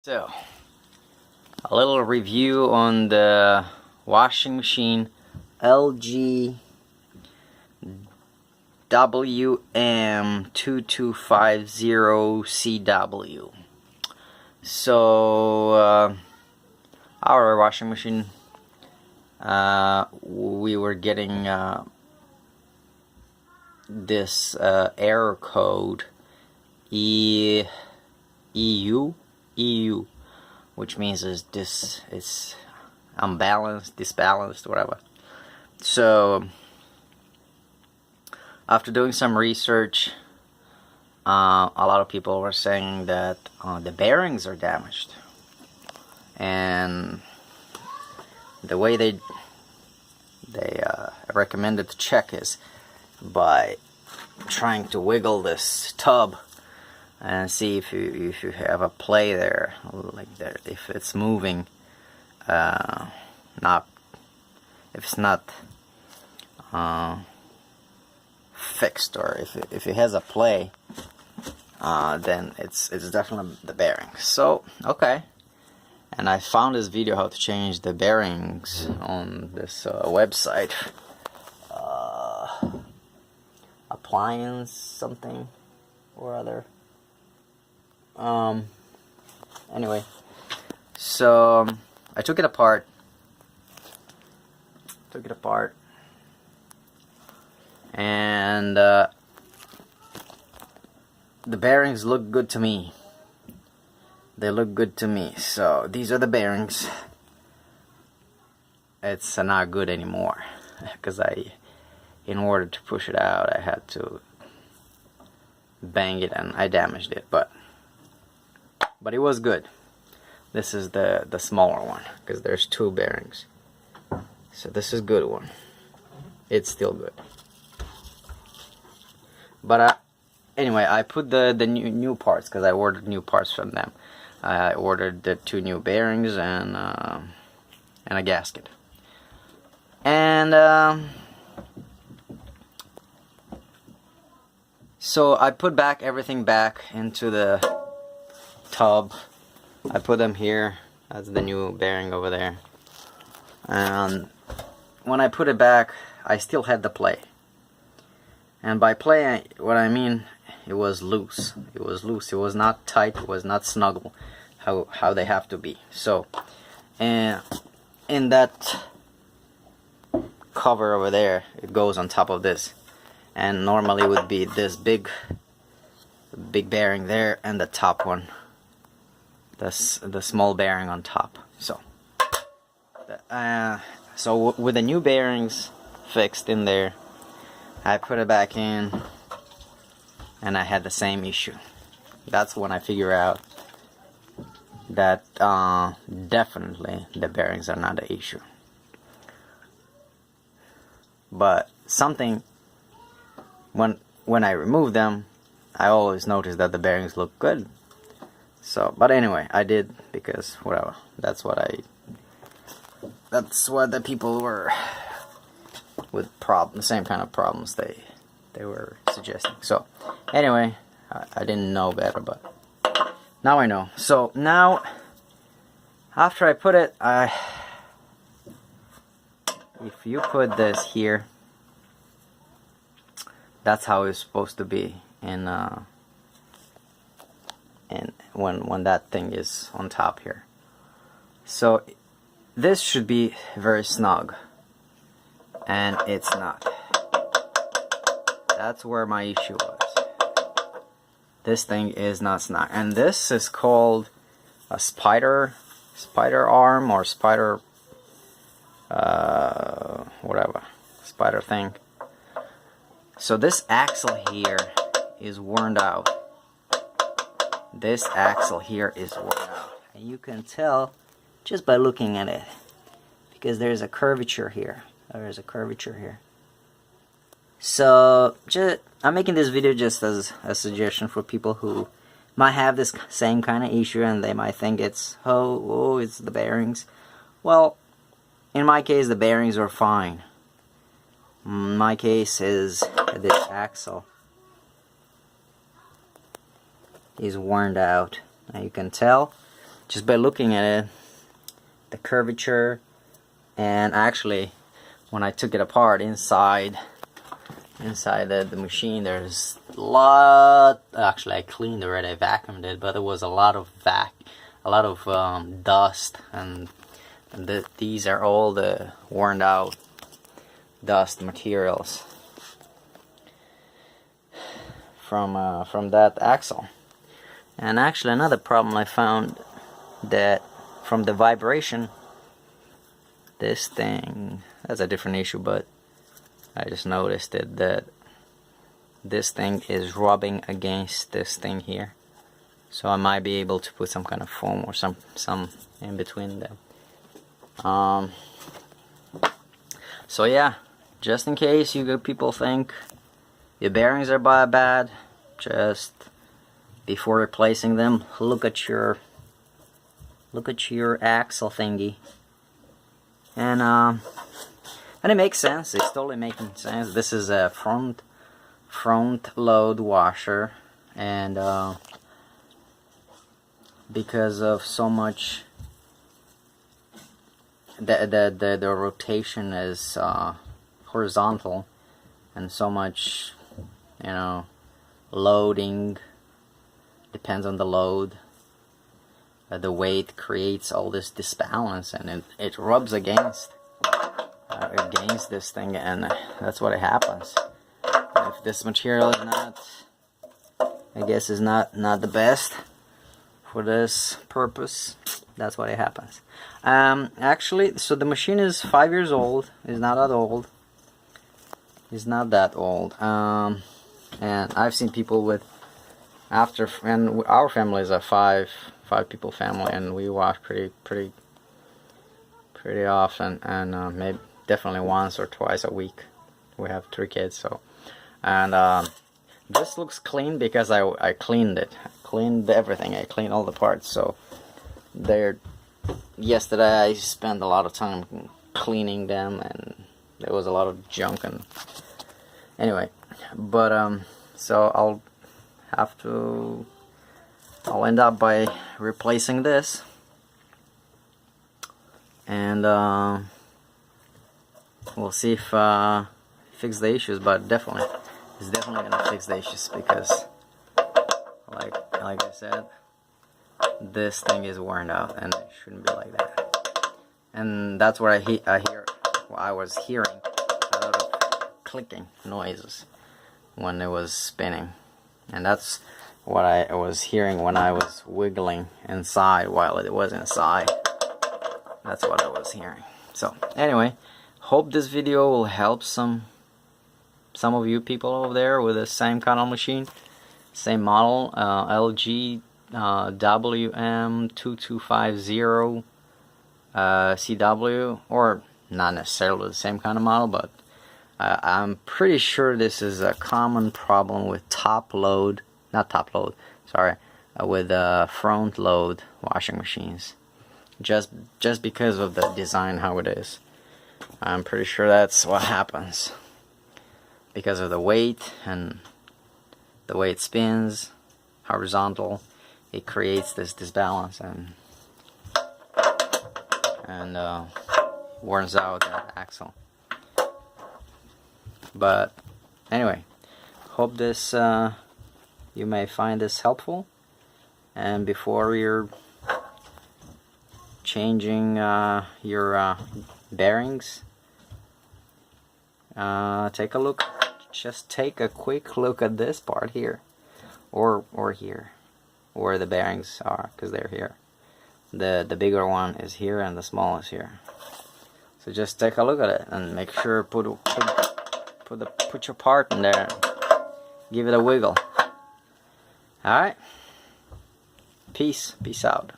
So, a little review on the washing machine LG WM2250CW. So, our washing machine, we were getting this error code EU, which means it's unbalanced, disbalanced, whatever. So after doing some research, a lot of people were saying that the bearings are damaged, and the way they recommended to check is by trying to wiggle this tub and see if you have a play there, like there, if it's moving, if it's not fixed, or if it has a play, then it's definitely the bearing. So okay, and I found this video how to change the bearings on this website, appliance something or other. Anyway, so I took it apart, and the bearings look good to me. They look good to me. So these are the bearings. It's not good anymore because in order to push it out, I had to bang it and I damaged it, but it was good. This is the smaller one because there's two bearings. So this is good one. It's still good. But anyway, I put the new parts because I ordered new parts from them. I ordered the two new bearings and a gasket. And so I put back everything back into the tub. I put them here. That's the new bearing over there. And when I put it back, I still had the play. And by play, what I mean, it was loose. It was loose. It was not tight. It was not snuggle, how they have to be. So, and in that cover over there, it goes on top of this. And normally it would be this big bearing there, and the top one, the small bearing on top. So with the new bearings fixed in there, I put it back in and I had the same issue. That's when I figure out that definitely the bearings are not the issue. But something, when I remove them, I always notice that the bearings look good. So, but anyway, I did, because whatever. That's what the people were with the same kind of problems they were suggesting. So anyway, I didn't know better, but now I know. So now, after I put it, if you put this here, that's how it's supposed to be, and when that thing is on top here. So this should be very snug, and it's not. That's where my issue was. This thing is not snug, and this is called a spider arm, or spider whatever, spider thing. So this axle here is worn out. This axle here is worn out, and you can tell just by looking at it, because there's a curvature here. There's a curvature here. So I'm making this video just as a suggestion for people who might have this same kind of issue, and they might think it's it's the bearings. Well, in my case, the bearings are fine. My case is this axle is worn out. Now you can tell just by looking at it, the curvature, and actually when I took it apart inside the machine, there's a lot. Actually, I cleaned already, I vacuumed it, but there was a lot of dust, and these are all the worn out dust materials from that axle. And actually, another problem I found, that from the vibration, this thing, that's a different issue, but I just noticed it, that this thing is rubbing against this thing here. So I might be able to put some kind of foam or some in between them. So yeah, just in case you people think your bearings are bad, just before replacing them, look at your axle thingy, and it makes sense. It's totally making sense. This is a front load washer, and because of so much, the rotation is horizontal, and so much, you know, loading depends on the load. The weight creates all this disbalance, and it rubs against this thing, and that's what happens. If this material is not, I guess, is not the best for this purpose, that's what happens. Actually, so the machine is 5 years old. It's not that old. It's not that old. And I've seen people with, and our family is a five people family, and we wash pretty often, and maybe definitely once or twice a week. We have 3 kids, so, and this looks clean because I cleaned it. I cleaned everything. I cleaned all the parts. So yesterday I spent a lot of time cleaning them, and there was a lot of junk, and anyway, but so I'll end up by replacing this, and we'll see if fix the issues. But it's definitely gonna fix the issues, because like I said, this thing is worn out, and it shouldn't be like that. And that's what I was hearing a lot of clicking noises when it was spinning, and that's what I was hearing when I was wiggling inside while it was inside. That's what I was hearing. So anyway, hope this video will help some of you people over there with the same kind of machine, same model, LG WM2250 CW, or not necessarily the same kind of model, but I'm pretty sure this is a common problem with with front load washing machines, just because of the design, how it is. I'm pretty sure that's what happens, because of the weight and the way it spins horizontal. It creates this disbalance, and wears out that axle. But anyway, hope this you may find this helpful, and before you're changing your bearings, take a look. Just take a quick look at this part here, or here, where the bearings are, because they're here. The bigger one is here, and the small is here. So just take a look at it, and make sure put your part in there. Give it a wiggle. All right. Peace out.